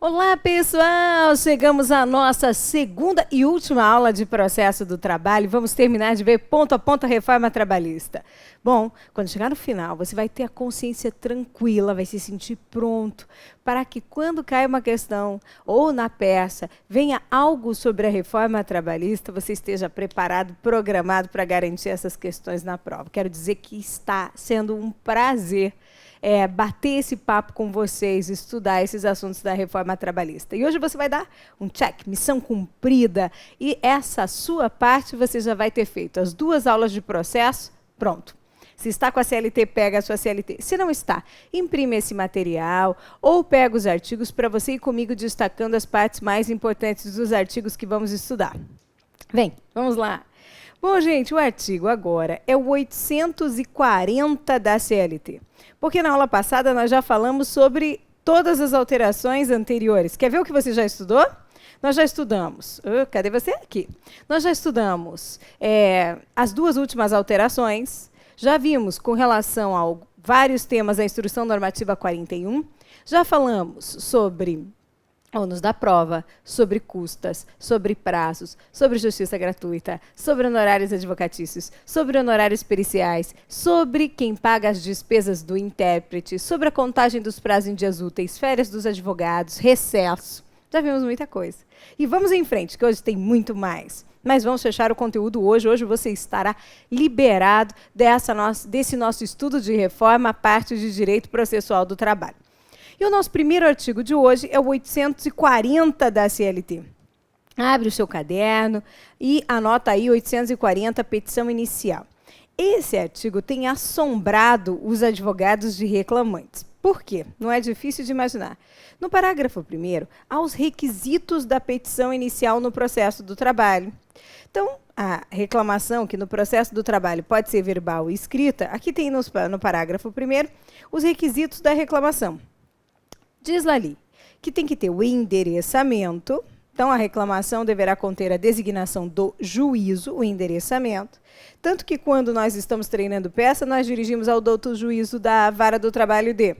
Olá, pessoal! Chegamos à nossa segunda e última aula de processo do trabalho. Vamos terminar de ver ponto a ponto a reforma trabalhista. Bom, quando chegar no final, você vai ter a consciência tranquila, vai se sentir pronto para que quando cai uma questão ou na peça venha algo sobre a reforma trabalhista, você esteja preparado, programado para garantir essas questões na prova. Quero dizer que está sendo um prazer bater esse papo com vocês, estudar esses assuntos da reforma trabalhista. E hoje você vai dar um check, missão cumprida, e essa sua parte você já vai ter feito. As 2 aulas de processo, pronto. Se está com a CLT, pega a sua CLT. Se não está, imprime esse material ou pega os artigos para você ir comigo destacando as partes mais importantes dos artigos que vamos estudar. Vem, vamos lá. Bom, gente, o artigo agora é o 840 da CLT. Porque na aula passada nós já falamos sobre todas as alterações anteriores. Quer ver o que você já estudou? Nós já estudamos. Cadê você? Aqui. Nós já estudamos as 2 últimas alterações. Já vimos com relação a vários temas a Instrução Normativa 41. Já falamos sobre ônus da prova, sobre custas, sobre prazos, sobre justiça gratuita, sobre honorários advocatícios, sobre honorários periciais, sobre quem paga as despesas do intérprete, sobre a contagem dos prazos em dias úteis, férias dos advogados, recesso. Já vimos muita coisa. E vamos em frente, que hoje tem muito mais. Mas vamos fechar o conteúdo hoje. Hoje você estará liberado desse nosso estudo de reforma, a parte de direito processual do trabalho. E o nosso primeiro artigo de hoje é o 840 da CLT. Abre o seu caderno e anota aí 840, petição inicial. Esse artigo tem assombrado os advogados de reclamantes. Por quê? Não é difícil de imaginar. No parágrafo 1º, há os requisitos da petição inicial no processo do trabalho. Então, a reclamação, que no processo do trabalho pode ser verbal e escrita, aqui tem no parágrafo 1º os requisitos da reclamação. Diz lá ali que tem que ter o endereçamento. Então, a reclamação deverá conter a designação do juízo, o endereçamento. Tanto que, quando nós estamos treinando peça, nós dirigimos ao douto juízo da vara do trabalho D.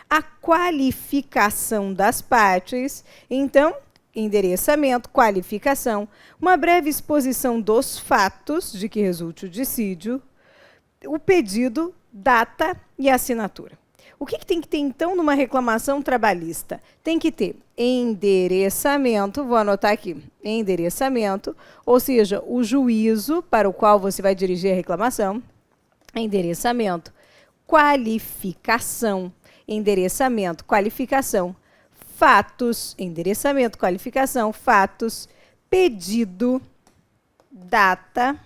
A qualificação das partes. Então, endereçamento, qualificação, uma breve exposição dos fatos de que resulte o dissídio, o pedido, data e assinatura. O que tem que ter, então, numa reclamação trabalhista? Tem que ter endereçamento, vou anotar aqui, endereçamento, ou seja, o juízo para o qual você vai dirigir a reclamação, endereçamento, qualificação, endereçamento, qualificação, fatos, endereçamento, qualificação, fatos, pedido, data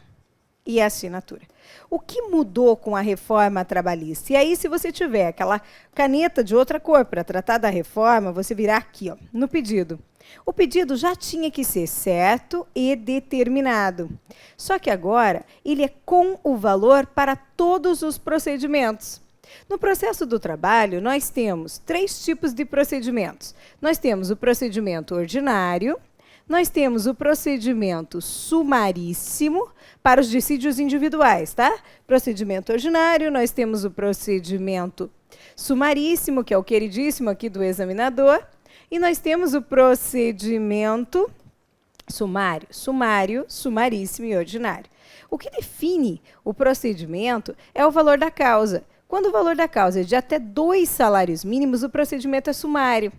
e assinatura. O que mudou com a reforma trabalhista? E aí, se você tiver aquela caneta de outra cor para tratar da reforma, você virá aqui, ó, no pedido. O pedido já tinha que ser certo e determinado. Só que agora, ele é com o valor para todos os procedimentos. No processo do trabalho, nós temos 3 tipos de procedimentos. Nós temos o procedimento ordinário, nós temos o procedimento sumaríssimo para os dissídios individuais, tá? Procedimento ordinário, nós temos o procedimento sumaríssimo, que é o queridíssimo aqui do examinador, e nós temos o procedimento sumário, sumaríssimo e ordinário. O que define o procedimento é o valor da causa. Quando o valor da causa é de até 2 salários mínimos, o procedimento é sumário.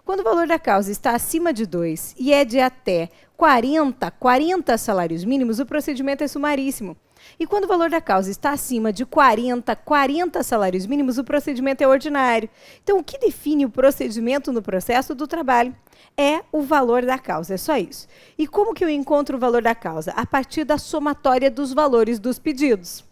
Quando o valor da causa está acima de 2 e é de até 40 salários mínimos, o procedimento é sumaríssimo. E quando o valor da causa está acima de 40 salários mínimos, o procedimento é ordinário. Então, o que define o procedimento no processo do trabalho é o valor da causa, é só isso. E como que eu encontro o valor da causa? A partir da somatória dos valores dos pedidos.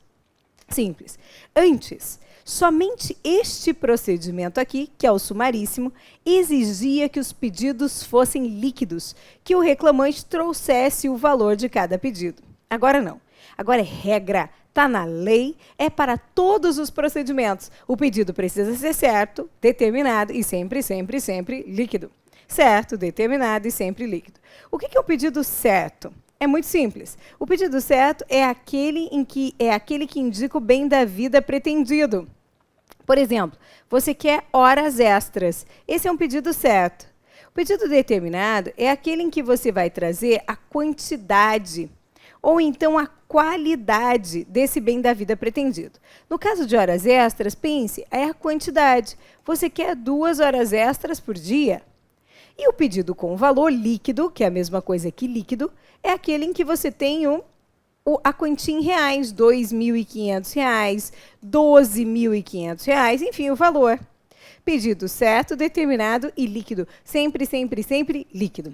Simples. Antes, somente este procedimento aqui, que é o sumaríssimo, exigia que os pedidos fossem líquidos, que o reclamante trouxesse o valor de cada pedido. Agora não. Agora é regra, está na lei, é para todos os procedimentos. O pedido precisa ser certo, determinado e sempre líquido. Certo, determinado e sempre líquido. O que é o pedido certo? É muito simples. O pedido certo é aquele que indica o bem da vida pretendido. Por exemplo, você quer horas extras. Esse é um pedido certo. Pedido determinado é aquele em que você vai trazer a quantidade ou então a qualidade desse bem da vida pretendido. No caso de horas extras, pense, é a quantidade. Você quer 2 horas extras por dia? E o pedido com valor líquido, que é a mesma coisa que líquido, é aquele em que você tem a quantia em reais, R$ 2.500, R$ 12.500, enfim, o valor. Pedido certo, determinado e líquido. Sempre, sempre, sempre líquido.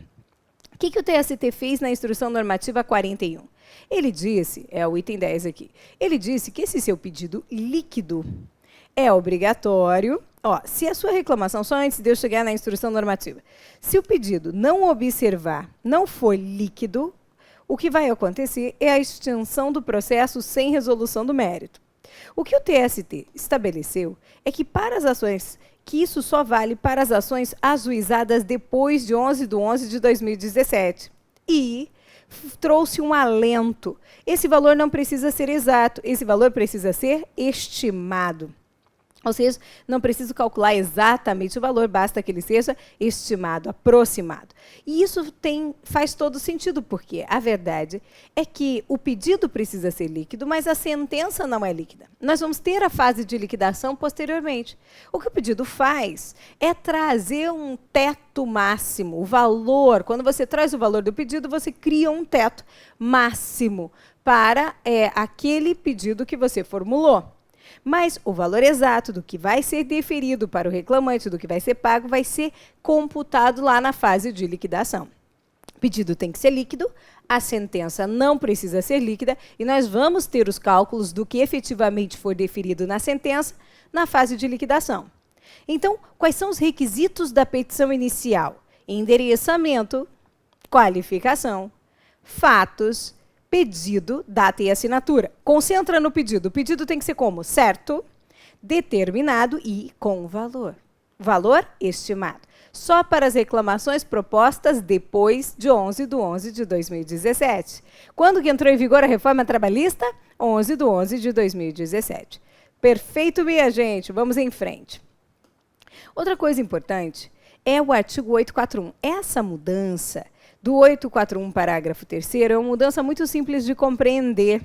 O que o TST fez na Instrução Normativa 41? Ele disse, é o item 10 aqui, ele disse que esse seu pedido líquido é obrigatório. Se a sua reclamação, só antes de eu chegar na Instrução Normativa, se o pedido não observar, não for líquido, o que vai acontecer é a extinção do processo sem resolução do mérito. O que o TST estabeleceu é que para as ações, que isso só vale para as ações ajuizadas depois de 11/11/2017. E trouxe um alento. Esse valor não precisa ser exato, esse valor precisa ser estimado. Ou seja, não preciso calcular exatamente o valor, basta que ele seja estimado, aproximado. E isso faz todo sentido, porque a verdade é que o pedido precisa ser líquido, mas a sentença não é líquida. Nós vamos ter a fase de liquidação posteriormente. O que o pedido faz é trazer um teto máximo, o valor. Quando você traz o valor do pedido, você cria um teto máximo para aquele pedido que você formulou. Mas o valor exato do que vai ser deferido para o reclamante, do que vai ser pago, vai ser computado lá na fase de liquidação. O pedido tem que ser líquido, a sentença não precisa ser líquida, e nós vamos ter os cálculos do que efetivamente for deferido na sentença na fase de liquidação. Então, quais são os requisitos da petição inicial? Endereçamento, qualificação, fatos, pedido, data e assinatura. Concentra no pedido. O pedido tem que ser como? Certo, determinado e com valor. Valor estimado. Só para as reclamações propostas depois de 11/11/2017. Quando que entrou em vigor a reforma trabalhista? 11/11/2017. Perfeito, minha gente. Vamos em frente. Outra coisa importante é o artigo 841. Essa mudança do 841, parágrafo 3º, é uma mudança muito simples de compreender,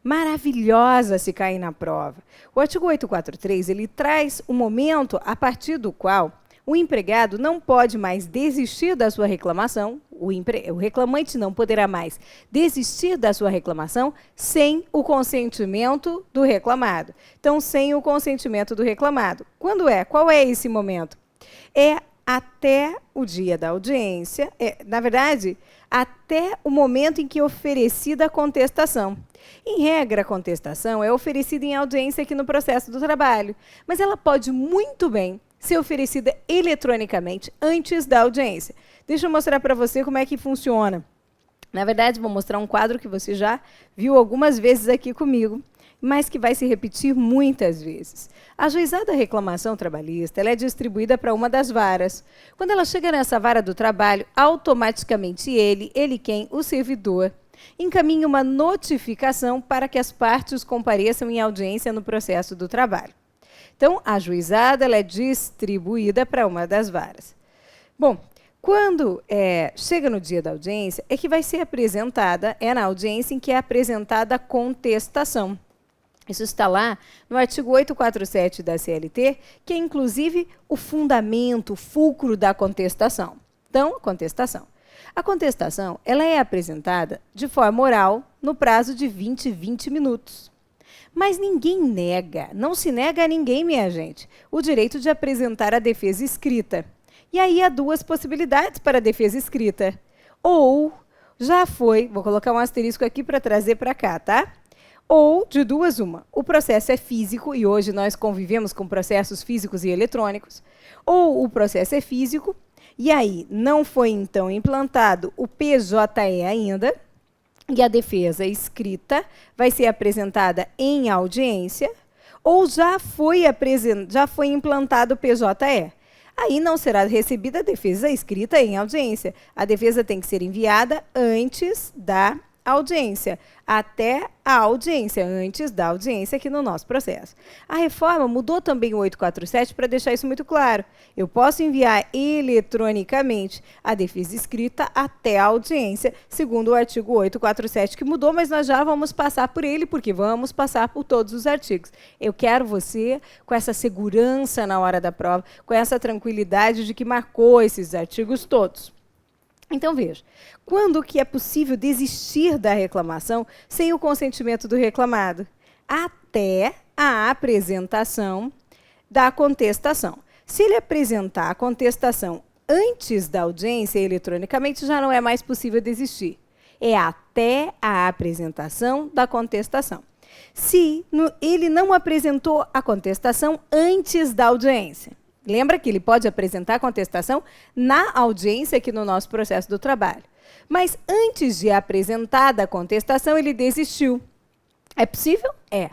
maravilhosa se cair na prova. O artigo 843, ele traz um momento a partir do qual o empregado não pode mais desistir da sua reclamação, o reclamante não poderá mais desistir da sua reclamação sem o consentimento do reclamado. Então, sem o consentimento do reclamado. Quando é? Qual é esse momento? É até o dia da audiência, na verdade, até o momento em que é oferecida a contestação. Em regra, a contestação é oferecida em audiência aqui no processo do trabalho, mas ela pode muito bem ser oferecida eletronicamente antes da audiência. Deixa eu mostrar para você como é que funciona. Na verdade, vou mostrar um quadro que você já viu algumas vezes aqui comigo, mas que vai se repetir muitas vezes. A ajuizada reclamação trabalhista ela é distribuída para uma das varas. Quando ela chega nessa vara do trabalho, automaticamente ele quem? O servidor, encaminha uma notificação para que as partes compareçam em audiência no processo do trabalho. Então, a ajuizada ela é distribuída para uma das varas. Bom, quando chega no dia da audiência, é que vai ser apresentada, é na audiência em que é apresentada a contestação. Isso está lá no artigo 847 da CLT, que é, inclusive, o fundamento, o fulcro da contestação. Então, a contestação ela é apresentada de forma oral no prazo de 20 minutos. Mas ninguém nega, não se nega a ninguém, minha gente, o direito de apresentar a defesa escrita. E aí há duas possibilidades para a defesa escrita. Ou já foi, vou colocar um asterisco aqui para trazer para cá, tá? Ou, de duas, uma, o processo é físico, e hoje nós convivemos com processos físicos e eletrônicos, ou o processo é físico, e aí não foi, então, implantado o PJE ainda, e a defesa escrita vai ser apresentada em audiência, ou já foi implantado o PJE. Aí não será recebida a defesa escrita em audiência. A defesa tem que ser enviada antes da audiência, até a audiência, antes da audiência aqui no nosso processo. A reforma mudou também o 847 para deixar isso muito claro. Eu posso enviar eletronicamente a defesa escrita até a audiência, segundo o artigo 847, que mudou, mas nós já vamos passar por ele, porque vamos passar por todos os artigos. Eu quero você com essa segurança na hora da prova, com essa tranquilidade de que marcou esses artigos todos. Então, veja, quando que é possível desistir da reclamação sem o consentimento do reclamado? Até a apresentação da contestação. Se ele apresentar a contestação antes da audiência eletronicamente, já não é mais possível desistir. É até a apresentação da contestação. Se ele não apresentou a contestação antes da audiência, lembra que ele pode apresentar a contestação na audiência aqui no nosso processo do trabalho. Mas antes de apresentada a contestação, ele desistiu. É possível? É.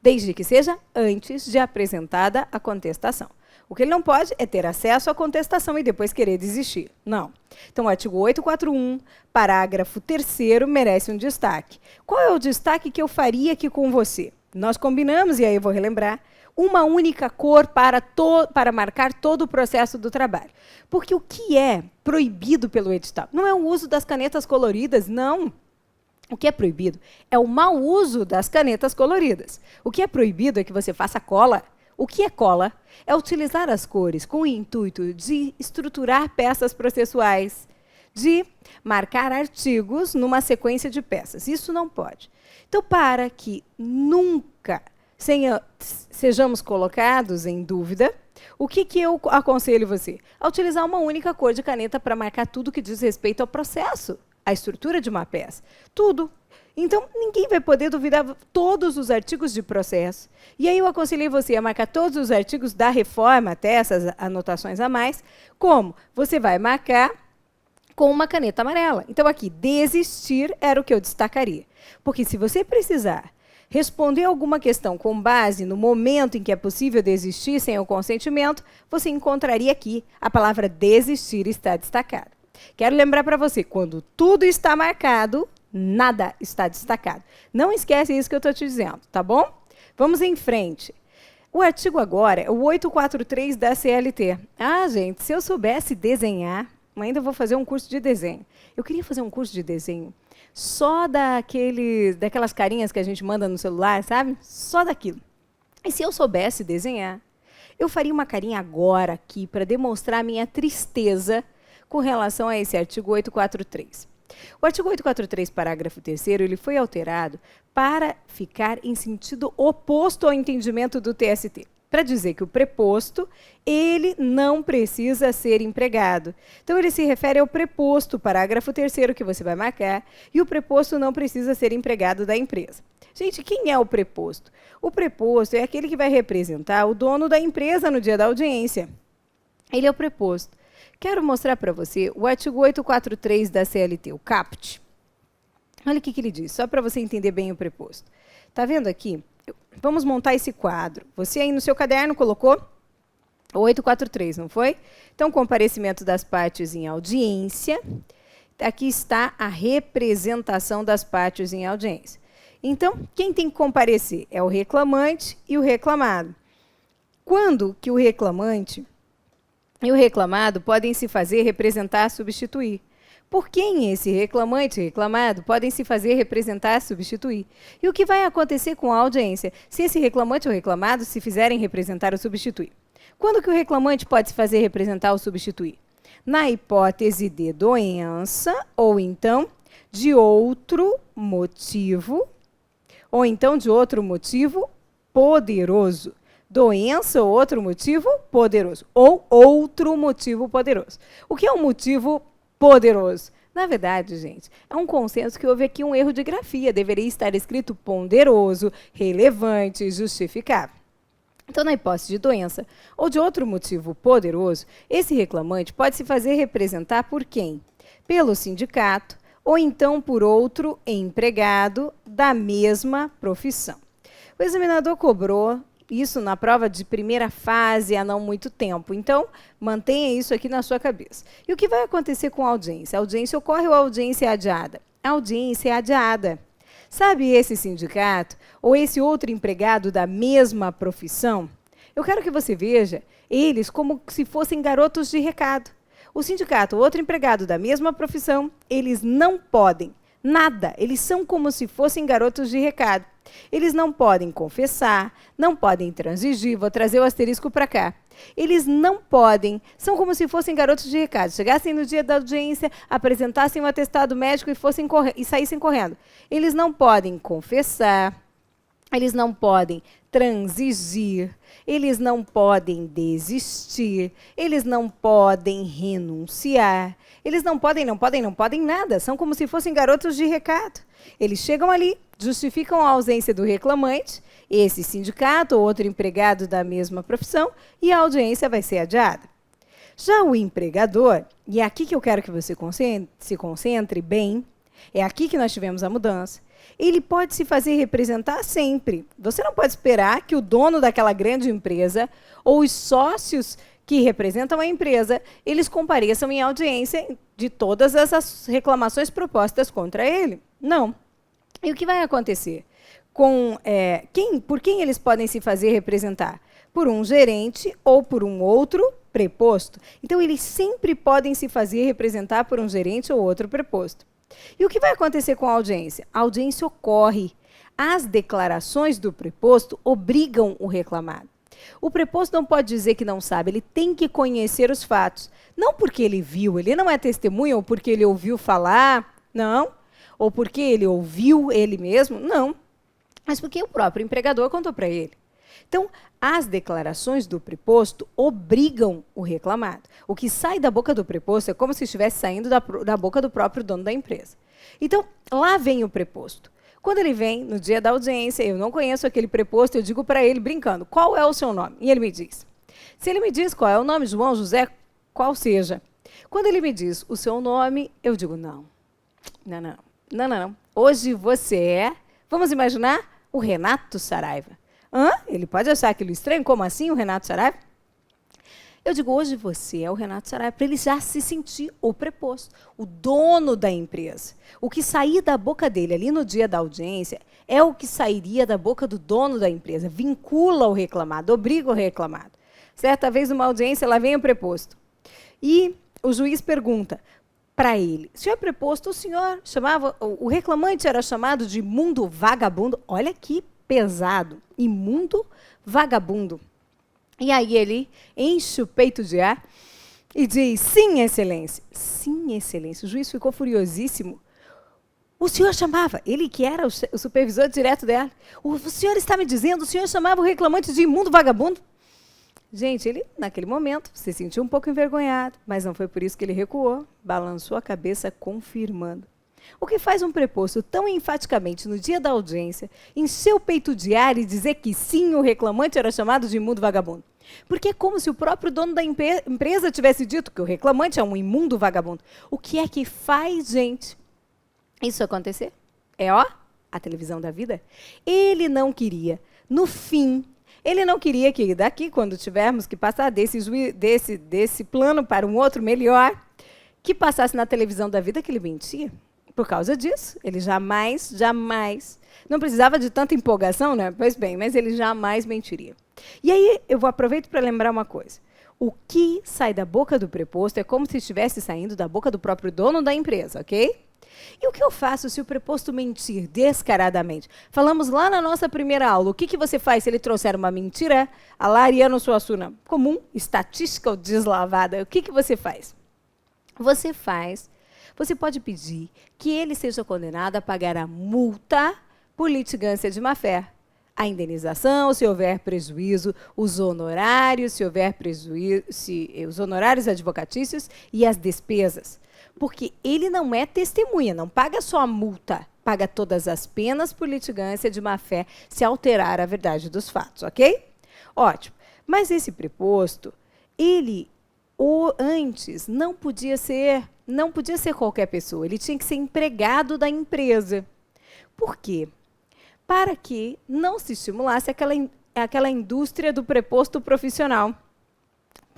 Desde que seja antes de apresentada a contestação. O que ele não pode é ter acesso à contestação e depois querer desistir. Não. Então, o artigo 841, parágrafo 3º, merece um destaque. Qual é o destaque que eu faria aqui com você? Nós combinamos, e aí eu vou relembrar, uma única cor para marcar todo o processo do trabalho. Porque o que é proibido pelo edital? Não é o uso das canetas coloridas, não. O que é proibido é o mau uso das canetas coloridas. O que é proibido é que você faça cola. O que é cola? É utilizar as cores com o intuito de estruturar peças processuais, de marcar artigos numa sequência de peças. Isso não pode. Então, para que nunca sejamos colocados em dúvida, o que eu aconselho você? A utilizar uma única cor de caneta para marcar tudo que diz respeito ao processo, à estrutura de uma peça. Tudo. Então, ninguém vai poder duvidar todos os artigos de processo. E aí eu aconselhei você a marcar todos os artigos da reforma, até essas anotações a mais, como você vai marcar com uma caneta amarela. Então, aqui, desistir era o que eu destacaria. Porque se você precisar responder alguma questão com base no momento em que é possível desistir sem o consentimento, você encontraria aqui a palavra desistir está destacada. Quero lembrar para você, quando tudo está marcado, nada está destacado. Não esquece isso que eu estou te dizendo, tá bom? Vamos em frente. O artigo agora é o 843 da CLT. Ah, gente, se eu soubesse desenhar, ainda vou fazer um curso de desenho. Eu queria fazer um curso de desenho só daquelas carinhas que a gente manda no celular, sabe? Só daquilo. E se eu soubesse desenhar, eu faria uma carinha agora aqui para demonstrar a minha tristeza com relação a esse artigo 843. O artigo 843, parágrafo 3º, ele foi alterado para ficar em sentido oposto ao entendimento do TST. Para dizer que o preposto, ele não precisa ser empregado. Então, ele se refere ao preposto, parágrafo 3º, que você vai marcar, e o preposto não precisa ser empregado da empresa. Gente, quem é o preposto? O preposto é aquele que vai representar o dono da empresa no dia da audiência. Ele é o preposto. Quero mostrar para você o artigo 843 da CLT, o CAPT. Olha o que ele diz, só para você entender bem o preposto. Está vendo aqui? Vamos montar esse quadro. Você aí no seu caderno colocou o 843, não foi? Então, comparecimento das partes em audiência. Aqui está a representação das partes em audiência. Então, quem tem que comparecer? É o reclamante e o reclamado. Quando que o reclamante e o reclamado podem se fazer representar, substituir? Por quem esse reclamante e reclamado podem se fazer representar, substituir? E o que vai acontecer com a audiência se esse reclamante ou reclamado se fizerem representar ou substituir? Quando que o reclamante pode se fazer representar ou substituir? Na hipótese de doença ou então de outro motivo, poderoso. Doença ou outro motivo poderoso. Ou outro motivo poderoso. O que é um motivo poderoso? Na verdade, gente, é um consenso que houve aqui um erro de grafia. Deveria estar escrito ponderoso, relevante, justificável. Então, na hipótese de doença ou de outro motivo poderoso, esse reclamante pode se fazer representar por quem? Pelo sindicato ou então por outro empregado da mesma profissão. O examinador cobrou isso na prova de primeira fase há não muito tempo. Então, mantenha isso aqui na sua cabeça. E o que vai acontecer com a audiência? A audiência ocorre ou a audiência é adiada? a audiência é adiada. Sabe esse sindicato ou esse outro empregado da mesma profissão? Eu quero que você veja eles como se fossem garotos de recado. O sindicato, outro empregado da mesma profissão, eles não podem nada. Eles são como se fossem garotos de recado. Eles não podem confessar, não podem transigir. Vou trazer o asterisco para cá. Eles não podem, são como se fossem garotos de recado. Chegassem no dia da audiência, apresentassem um atestado médico e saíssem correndo. Eles não podem confessar, eles não podem transigir, eles não podem desistir, eles não podem renunciar, eles não podem nada. São como se fossem garotos de recado. Eles chegam ali, justificam a ausência do reclamante, esse sindicato ou outro empregado da mesma profissão, e a audiência vai ser adiada. Já o empregador, e é aqui que eu quero que você se concentre bem, é aqui que nós tivemos a mudança, ele pode se fazer representar sempre. Você não pode esperar que o dono daquela grande empresa ou os sócios que representam a empresa, eles compareçam em audiência de todas essas reclamações propostas contra ele. Não. E o que vai acontecer? Por quem eles podem se fazer representar? Por um gerente ou por um outro preposto. Então, eles sempre podem se fazer representar por um gerente ou outro preposto. E o que vai acontecer com a audiência? A audiência ocorre. As declarações do preposto obrigam o reclamado. O preposto não pode dizer que não sabe, ele tem que conhecer os fatos. Não porque ele viu, ele não é testemunha, ou porque ele ouviu falar, não. Ou porque ele ouviu ele mesmo, não. Mas porque o próprio empregador contou para ele. Então, as declarações do preposto obrigam o reclamado. O que sai da boca do preposto é como se estivesse saindo da boca do próprio dono da empresa. Então, lá vem o preposto. Quando ele vem, no dia da audiência, eu não conheço aquele preposto, eu digo para ele, brincando, qual é o seu nome? E ele me diz. Se ele me diz qual é o nome, João, José, qual seja. Quando ele me diz o seu nome, eu digo, não. Hoje você é, vamos imaginar, o Renato Saraiva. Ele pode achar aquilo estranho, como assim o Renato Saraiva? Eu digo, hoje você é o Renato Saraiva, para ele já se sentir o preposto, o dono da empresa. O que sair da boca dele ali no dia da audiência é o que sairia da boca do dono da empresa. Vincula o reclamado, obriga o reclamado. Certa vez, numa audiência, lá vem o preposto. E o juiz pergunta para ele, senhor preposto, o reclamante era chamado de imundo vagabundo. Olha que pesado, imundo vagabundo. E aí ele enche o peito de ar e diz, sim, excelência. Sim, excelência. O juiz ficou furiosíssimo. O senhor chamava, ele que era o supervisor direto dela, o senhor está me dizendo, o senhor chamava o reclamante de imundo vagabundo? Gente, ele, naquele momento, se sentiu um pouco envergonhado, mas não foi por isso que ele recuou, balançou a cabeça, confirmando. O que faz um preposto tão enfaticamente no dia da audiência, encher o peito de ar e dizer que sim, o reclamante era chamado de imundo vagabundo? Porque é como se o próprio dono da empresa tivesse dito que o reclamante é um imundo vagabundo. O que é que faz, gente, isso acontecer? A televisão da vida. Ele não queria, no fim, ele não queria que daqui, quando tivermos que passar desse plano para um outro melhor, que passasse na televisão da vida que ele mentia. Por causa disso, ele jamais, não precisava de tanta empolgação, né? Pois bem, mas ele jamais mentiria. E aí, eu aproveito para lembrar uma coisa. O que sai da boca do preposto é como se estivesse saindo da boca do próprio dono da empresa, ok? E o que eu faço se o preposto mentir descaradamente? Falamos lá na nossa primeira aula, o que você faz se ele trouxer uma mentira a la Ariano Suassuna? Comum, estatística ou deslavada, o que você faz? Você pode pedir que ele seja condenado a pagar a multa por litigância de má-fé, a indenização, se houver prejuízo, os honorários, se houver prejuízo, os honorários advocatícios e as despesas. Porque ele não é testemunha, não paga só a multa, paga todas as penas por litigância de má-fé se alterar a verdade dos fatos, ok? Ótimo. Mas esse preposto, ele antes não podia ser qualquer pessoa, ele tinha que ser empregado da empresa. Por quê? Para que não se estimulasse aquela indústria do preposto profissional.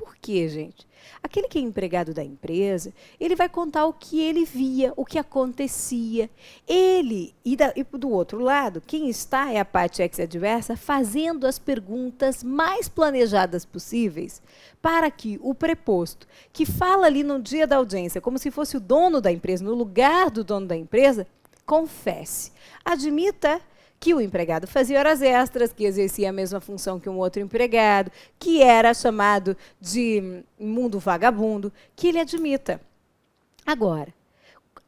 Por quê, gente? Aquele que é empregado da empresa, ele vai contar o que ele via, o que acontecia. Ele, e do outro lado, quem está é a parte ex-adversa, fazendo as perguntas mais planejadas possíveis para que o preposto, que fala ali no dia da audiência, como se fosse o dono da empresa, no lugar do dono da empresa, confesse, admita que o empregado fazia horas extras, que exercia a mesma função que um outro empregado, que era chamado de imundo vagabundo, que ele admita. Agora,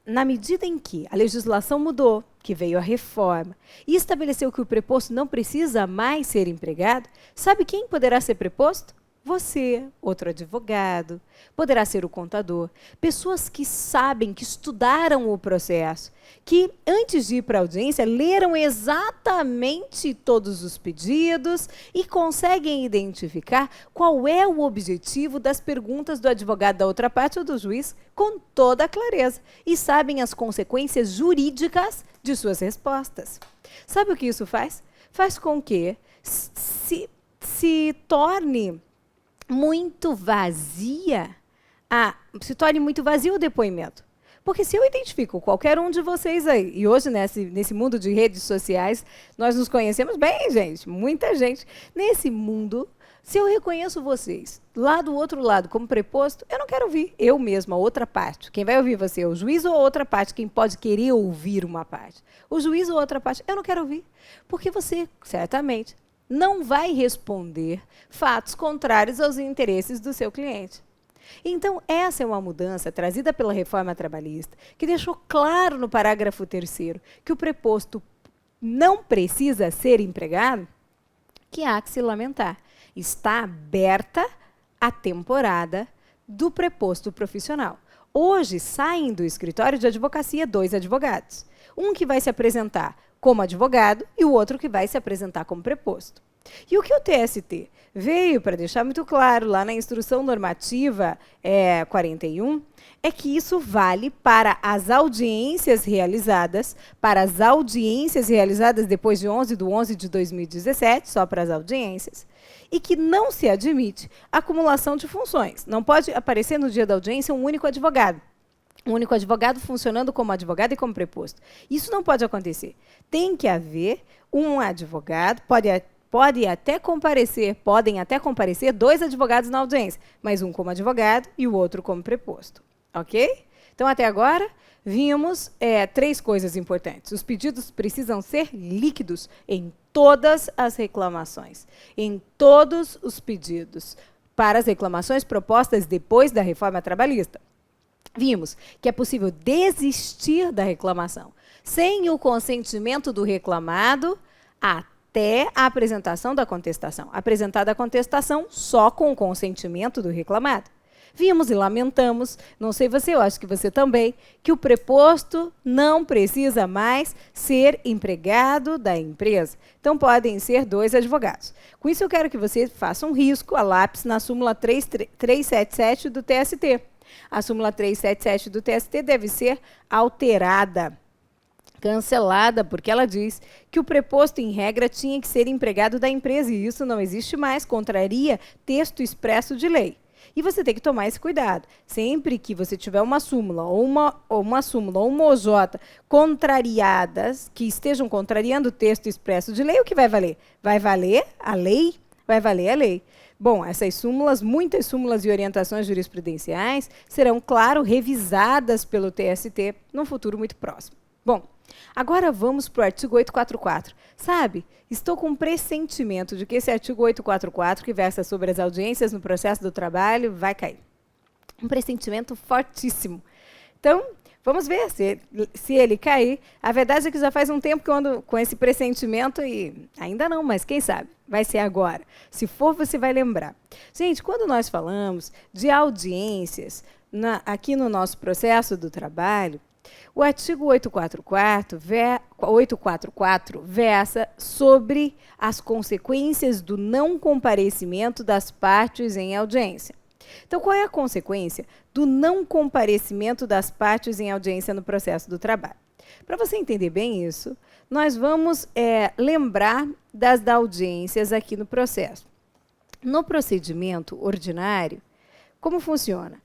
na medida em que a legislação mudou, que veio a reforma, e estabeleceu que o preposto não precisa mais ser empregado, sabe quem poderá ser preposto? Você, outro advogado, poderá ser o contador, pessoas que sabem, que estudaram o processo, que antes de ir para a audiência leram exatamente todos os pedidos e conseguem identificar qual é o objetivo das perguntas do advogado da outra parte ou do juiz com toda a clareza e sabem as consequências jurídicas de suas respostas. Sabe o que isso faz? Faz com que se torne muito vazio o depoimento. Porque se eu identifico qualquer um de vocês aí, e hoje nesse mundo de redes sociais, nós nos conhecemos bem, gente, muita gente. Nesse mundo, se eu reconheço vocês lá do outro lado como preposto, eu não quero ouvir eu mesma, a outra parte. Quem vai ouvir você é o juiz ou a outra parte? Quem pode querer ouvir uma parte? O juiz ou a outra parte? Eu não quero ouvir. Porque você, certamente, não vai responder fatos contrários aos interesses do seu cliente. Então, essa é uma mudança trazida pela reforma trabalhista, que deixou claro no parágrafo 3º que o preposto não precisa ser empregado, que há que se lamentar. Está aberta a temporada do preposto profissional. Hoje, saem do escritório de advocacia 2 advogados. Um que vai se apresentar como advogado e o outro que vai se apresentar como preposto. E o que o TST veio para deixar muito claro lá na instrução normativa 41 é que isso vale para as audiências realizadas, depois de 11/11/2017, só para as audiências, e que não se admite acumulação de funções. Não pode aparecer no dia da audiência um único advogado. Um único advogado funcionando como advogado e como preposto. Isso não pode acontecer. Tem que haver um advogado, podem até comparecer 2 advogados na audiência, mas um como advogado e o outro como preposto. Ok? Então, até agora, vimos 3 coisas importantes. Os pedidos precisam ser líquidos em todas as reclamações, em todos os pedidos, para as reclamações propostas depois da reforma trabalhista. Vimos que é possível desistir da reclamação sem o consentimento do reclamado até a apresentação da contestação. Apresentada a contestação só com o consentimento do reclamado. Vimos e lamentamos, não sei você, eu acho que você também, que o preposto não precisa mais ser empregado da empresa. Então, podem ser 2 advogados. Com isso, eu quero que você faça um risco a lápis na súmula 377 do TST. A súmula 377 do TST deve ser alterada, cancelada, porque ela diz que o preposto, em regra, tinha que ser empregado da empresa, e isso não existe mais, contraria texto expresso de lei. E você tem que tomar esse cuidado. Sempre que você tiver uma súmula ou uma OJ contrariadas, que estejam contrariando o texto expresso de lei, o que vai valer? Vai valer a lei? Vai valer a lei. Bom, essas súmulas, muitas súmulas e orientações jurisprudenciais, serão, claro, revisadas pelo TST num futuro muito próximo. Bom, agora vamos para o artigo 844. Sabe, estou com um pressentimento de que esse artigo 844, que versa sobre as audiências no processo do trabalho, vai cair. Um pressentimento fortíssimo. Então, vamos ver se ele cair. A verdade é que já faz um tempo que eu ando com esse pressentimento e ainda não, mas quem sabe? Vai ser agora. Se for, você vai lembrar. Gente, quando nós falamos de audiências aqui no nosso processo do trabalho, o artigo 844 versa sobre as consequências do não comparecimento das partes em audiência. Então, qual é a consequência do não comparecimento das partes em audiência no processo do trabalho? Para você entender bem isso, nós vamos lembrar das audiências aqui no processo. No procedimento ordinário, como funciona?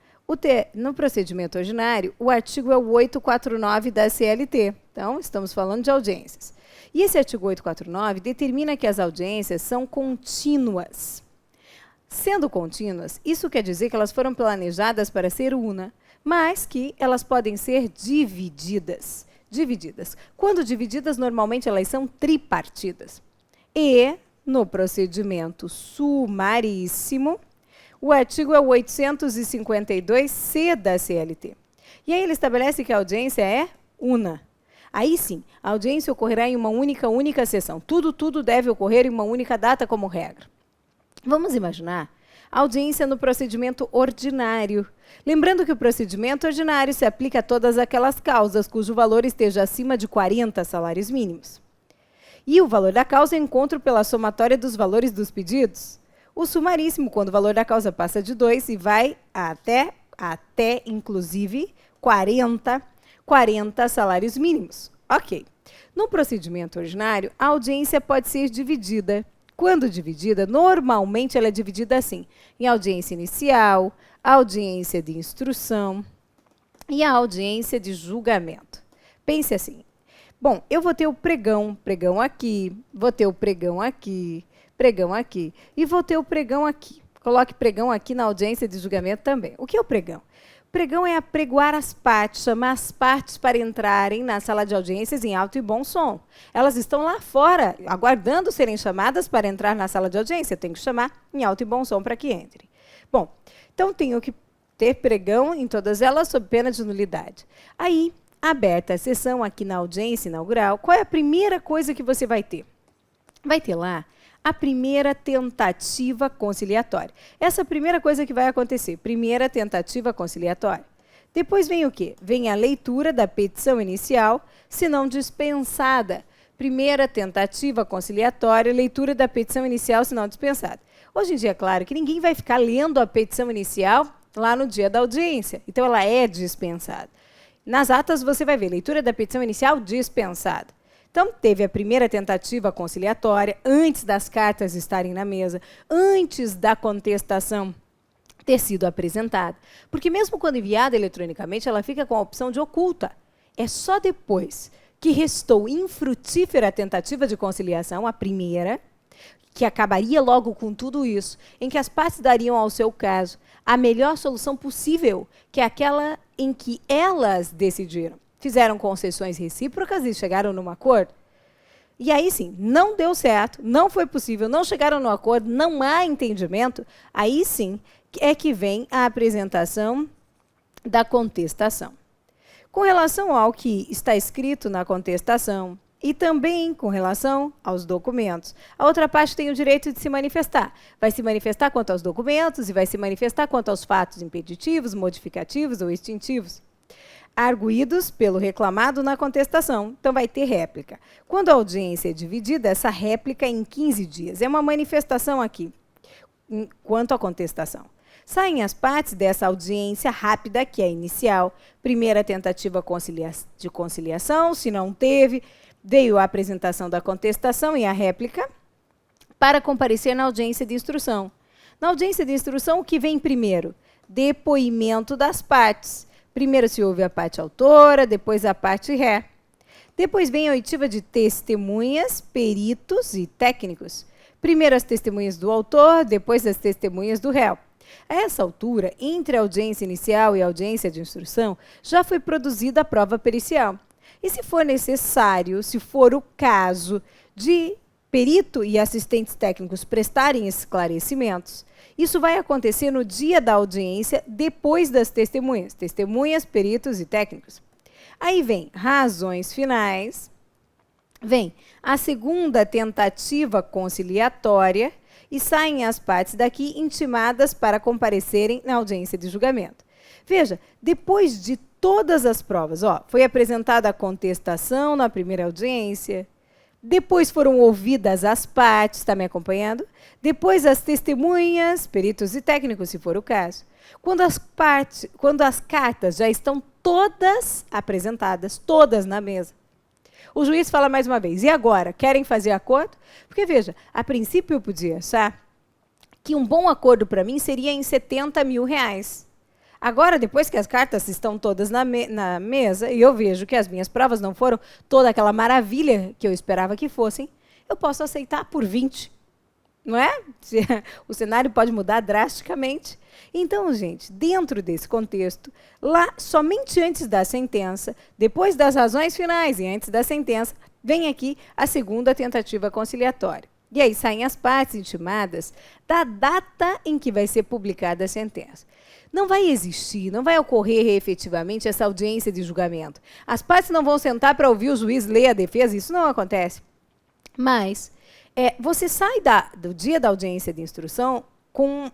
No procedimento ordinário, o artigo é o 849 da CLT. Então, estamos falando de audiências. E esse artigo 849 determina que as audiências são contínuas. Sendo contínuas, isso quer dizer que elas foram planejadas para ser una, mas que elas podem ser divididas. Quando divididas, normalmente elas são tripartidas. E, no procedimento sumaríssimo, o artigo é o 852-C da CLT. E aí ele estabelece que a audiência é una. Aí sim, a audiência ocorrerá em uma única sessão. Tudo deve ocorrer em uma única data como regra. Vamos imaginar a audiência no procedimento ordinário. Lembrando que o procedimento ordinário se aplica a todas aquelas causas cujo valor esteja acima de 40 salários mínimos. E o valor da causa eu encontro pela somatória dos valores dos pedidos. O sumaríssimo, quando o valor da causa passa de 2 e vai até inclusive, 40 salários mínimos. Ok. No procedimento ordinário, a audiência pode ser dividida. Quando dividida, normalmente ela é dividida assim, em audiência inicial, audiência de instrução e a audiência de julgamento. Pense assim. Bom, eu vou ter o pregão aqui, vou ter o pregão aqui, e vou ter o pregão aqui. Coloque pregão aqui na audiência de julgamento também. O que é o pregão? O pregão é apregoar as partes, chamar as partes para entrarem na sala de audiências em alto e bom som. Elas estão lá fora, aguardando serem chamadas para entrar na sala de audiência. Eu tenho que chamar em alto e bom som para que entrem. Bom, então tenho que ter pregão em todas elas sob pena de nulidade. Aí, aberta a sessão aqui na audiência inaugural, qual é a primeira coisa que você vai ter? Vai ter lá a primeira tentativa conciliatória. Essa é a primeira coisa que vai acontecer, primeira tentativa conciliatória. Depois vem o quê? Vem a leitura da petição inicial, se não dispensada. Primeira tentativa conciliatória, leitura da petição inicial, se não dispensada. Hoje em dia, é claro que ninguém vai ficar lendo a petição inicial lá no dia da audiência, então ela é dispensada. Nas atas você vai ver, leitura da petição inicial dispensada. Então, teve a primeira tentativa conciliatória, antes das cartas estarem na mesa, antes da contestação ter sido apresentada. Porque mesmo quando enviada eletronicamente, ela fica com a opção de oculta. É só depois que restou infrutífera a tentativa de conciliação, a primeira, que acabaria logo com tudo isso, em que as partes dariam ao seu caso a melhor solução possível, que é aquela em que elas decidiram. Fizeram concessões recíprocas e chegaram num acordo. E aí sim, não deu certo, não foi possível, não chegaram no acordo, não há entendimento, aí sim é que vem a apresentação da contestação. Com relação ao que está escrito na contestação e também com relação aos documentos, a outra parte tem o direito de se manifestar. Vai se manifestar quanto aos documentos e vai se manifestar quanto aos fatos impeditivos, modificativos ou extintivos, arguídos pelo reclamado na contestação. Então, vai ter réplica. Quando a audiência é dividida, essa réplica é em 15 dias. É uma manifestação aqui, quanto à contestação. Saem as partes dessa audiência rápida, que é inicial, primeira tentativa de conciliação, se não teve, veio a apresentação da contestação e a réplica, para comparecer na audiência de instrução. Na audiência de instrução, o que vem primeiro? Depoimento das partes. Primeiro se ouve a parte autora, depois a parte ré. Depois vem a oitiva de testemunhas, peritos e técnicos. Primeiro as testemunhas do autor, depois as testemunhas do réu. A essa altura, entre a audiência inicial e a audiência de instrução, já foi produzida a prova pericial. E se for necessário, se for o caso de perito e assistentes técnicos prestarem esclarecimentos, isso vai acontecer no dia da audiência, depois das testemunhas. Testemunhas, peritos e técnicos. Aí vem razões finais, vem a segunda tentativa conciliatória e saem as partes daqui intimadas para comparecerem na audiência de julgamento. Veja, depois de todas as provas, foi apresentada a contestação na primeira audiência, depois foram ouvidas as partes, está me acompanhando? Depois as testemunhas, peritos e técnicos, se for o caso. Quando as cartas já estão todas apresentadas, todas na mesa, o juiz fala mais uma vez, e agora, querem fazer acordo? Porque, veja, a princípio eu podia achar que um bom acordo para mim seria em R$70 mil. Agora, depois que as cartas estão todas na mesa e eu vejo que as minhas provas não foram toda aquela maravilha que eu esperava que fossem, eu posso aceitar por 20. Não é? O cenário pode mudar drasticamente. Então, gente, dentro desse contexto, lá, somente antes da sentença, depois das razões finais e antes da sentença, vem aqui a segunda tentativa conciliatória. E aí saem as partes intimadas da data em que vai ser publicada a sentença. Não vai existir, não vai ocorrer efetivamente essa audiência de julgamento. As partes não vão sentar para ouvir o juiz ler a defesa, isso não acontece. Mas você sai do dia da audiência de instrução com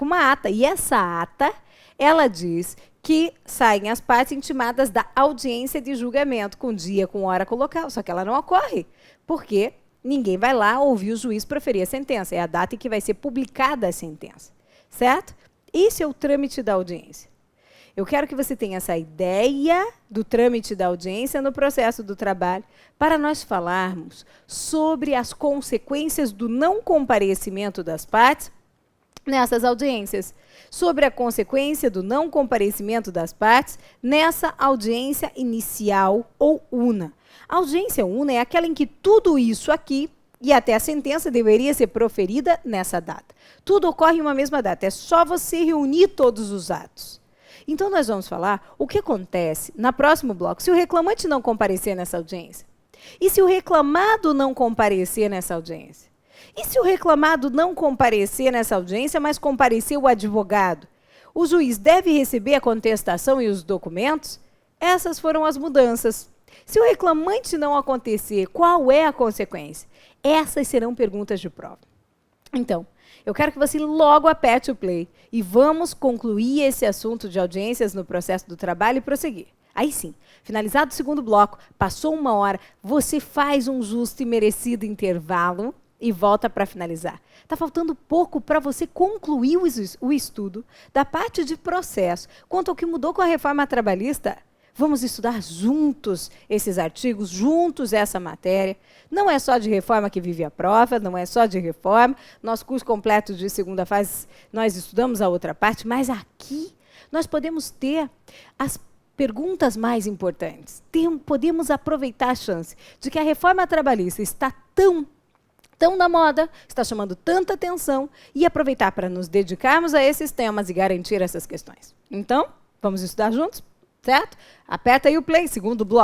uma ata, e essa ata, ela diz que saem as partes intimadas da audiência de julgamento, com dia, com hora, com local, só que ela não ocorre, porque ninguém vai lá ouvir o juiz proferir a sentença, é a data em que vai ser publicada a sentença, certo? Esse é o trâmite da audiência. Eu quero que você tenha essa ideia do trâmite da audiência no processo do trabalho, para nós falarmos sobre as consequências do não comparecimento das partes nessas audiências, sobre a consequência do não comparecimento das partes nessa audiência inicial ou una. A audiência una é aquela em que tudo isso aqui e até a sentença deveria ser proferida nessa data. Tudo ocorre em uma mesma data, é só você reunir todos os atos. Então, nós vamos falar o que acontece no próximo bloco se o reclamante não comparecer nessa audiência. E se o reclamado não comparecer nessa audiência? E se o reclamado não comparecer nessa audiência, mas comparecer o advogado? O juiz deve receber a contestação e os documentos? Essas foram as mudanças. Se o reclamante não acontecer, qual é a consequência? Essas serão perguntas de prova. Então, eu quero que você logo aperte o play e vamos concluir esse assunto de audiências no processo do trabalho e prosseguir. Aí sim, finalizado o segundo bloco, passou 1 hora, você faz um justo e merecido intervalo e volta para finalizar. Está faltando pouco para você concluir o estudo da parte de processo. Quanto ao que mudou com a reforma trabalhista, vamos estudar juntos esses artigos, juntos essa matéria. Não é só de reforma que vive a prova, não é só de reforma. Nosso curso completo de segunda fase, nós estudamos a outra parte, mas aqui nós podemos ter as perguntas mais importantes. Podemos aproveitar a chance de que a reforma trabalhista está tão na moda, está chamando tanta atenção, e aproveitar para nos dedicarmos a esses temas e garantir essas questões. Então, vamos estudar juntos? Certo? Aperta aí o play, segundo bloco.